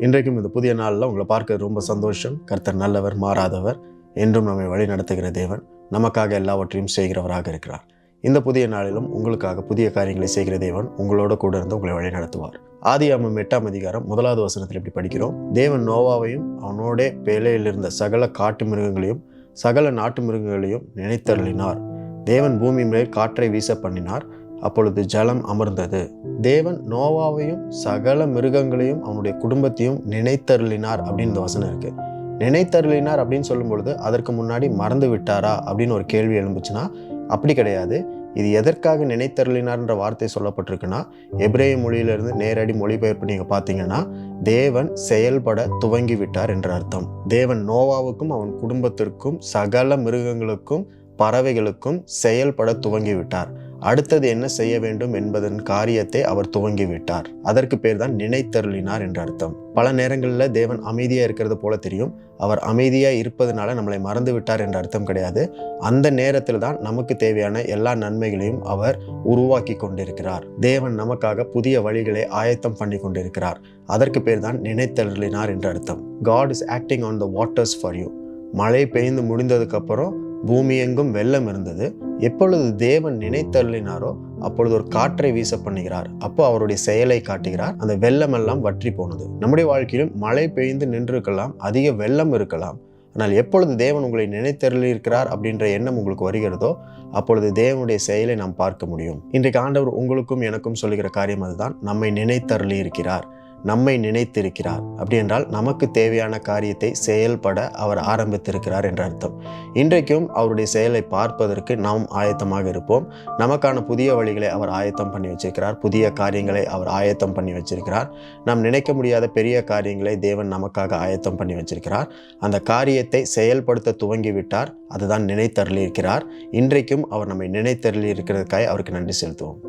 இன்றைக்கும் இந்த புதிய நாளில் உங்களை பார்க்க ரொம்ப சந்தோஷம். கர்த்தர் நல்லவர், மாறாதவர், என்றும் நம்மை வழி நடத்துகிற தேவன், நமக்காக எல்லாவற்றையும் செய்கிறவராக இருக்கிறார். இந்த புதிய நாளிலும் உங்களுக்காக புதிய காரியங்களை செய்கிற தேவன் உங்களோட கூட இருந்து உங்களை வழி நடத்துவார். ஆதியாகமம் 8ஆம் அதிகாரம் 1வது வசனத்தில் இப்படி படிக்கிறோம். தேவன் நோவாவையும் அவனோட பேழையில் இருந்த சகல காட்டு மிருகங்களையும் சகல நாட்டு மிருகங்களையும் நினைத்தருளினார். தேவன் பூமி மேல் காற்றை வீச பண்ணினார், அப்பொழுது ஜலம் அமர்ந்தது. தேவன் நோவாவையும் சகல மிருகங்களையும் அவனுடைய குடும்பத்தையும் நினைத்தருளினார் அப்படின்னு இந்த வசனம் இருக்கு. நினைத்தருளினார் அப்படின்னு சொல்லும் பொழுது அதற்கு முன்னாடி மறந்து விட்டாரா அப்படின்னு ஒரு கேள்வி எழும்புச்சுன்னா அப்படி கிடையாது. இது எதற்காக நினைத்தருளினார்ன்ற வார்த்தை சொல்லப்பட்டிருக்குன்னா, எபிரேய மொழியிலிருந்து நேரடி மொழிபெயர்ப்பு நீங்க பார்த்தீங்கன்னா, தேவன் செயல்பட துவங்கி விட்டார் என்ற அர்த்தம். தேவன் நோவாவுக்கும் அவன் குடும்பத்திற்கும் சகல மிருகங்களுக்கும் பறவைகளுக்கும் செயல்பட துவங்கி விட்டார். அடுத்தது என்ன செய்ய வேண்டும் என்பதன் காரியத்தை அவர் துவங்கி விட்டார். அதற்கு பேர் தான் நினைத்தருளினார் என்ற அர்த்தம். பல நேரங்களில் தேவன் அமைதியா இருக்கிறது போல தெரியும். அவர் அமைதியா இருப்பதனால நம்மளை மறந்து விட்டார் என்ற அர்த்தம் கிடையாது. அந்த நேரத்தில் தான் நமக்கு தேவையான எல்லா நன்மைகளையும் அவர் உருவாக்கி கொண்டிருக்கிறார். தேவன் நமக்காக புதிய வழிகளை ஆயத்தம் பண்ணி கொண்டிருக்கிறார். அதற்கு பேர் தான் நினைத்தருளினார் என்ற அர்த்தம். God is acting on the waters for you. மழை பெய்ந்து முடிந்ததுக்கு அப்புறம் பூமி எங்கும் வெள்ளம் இருந்தது. எப்பொழுது தேவன் நினைத்தருளினாரோ அப்பொழுது ஒரு காற்றை வீச பண்ணுகிறார். அப்போ அவருடைய செயலை காட்டுகிறார். அந்த வெள்ளம் எல்லாம் வற்றி போனது. நம்முடைய வாழ்க்கையிலும் மழை பெய்ந்து நின்று இருக்கலாம், அதிக வெள்ளம் இருக்கலாம். ஆனால் எப்பொழுது தேவன் உங்களை நினைத்தருளி இருக்கிறார் அப்படின்ற எண்ணம் உங்களுக்கு வருகிறதோ அப்பொழுது தேவனுடைய செயலை நாம் பார்க்க முடியும். இன்றைக்கு ஆண்டவர் உங்களுக்கும் எனக்கும் சொல்லுகிற காரியம் அதுதான். நம்மை நினைத்தருளி இருக்கிறார், நம்மை நினைத்திருக்கிறார். அப்படி என்றால் நமக்கு தேவையான காரியத்தை செயல்பட அவர் ஆரம்பித்திருக்கிறார் என்ற அர்த்தம். இன்றைக்கும் அவருடைய செயலை பார்ப்பதற்கு நாம் ஆயத்தமாக இருப்போம். நமக்கான புதிய வழிகளை அவர் ஆயத்தம் பண்ணி வச்சிருக்கிறார். புதிய காரியங்களை அவர் ஆயத்தம் பண்ணி வச்சிருக்கிறார். நாம் நினைக்க முடியாத பெரிய காரியங்களை தேவன் நமக்காக ஆயத்தம் பண்ணி வச்சிருக்கிறார். அந்த காரியத்தை செயல்படுத்த துவங்கி விட்டார். அதுதான் நினைத்தருளி இருக்கிறார். இன்றைக்கும் அவர் நம்மை நினைத்தருளி இருக்கிறதுக்காக அவருக்கு நன்றி செலுத்துவோம்.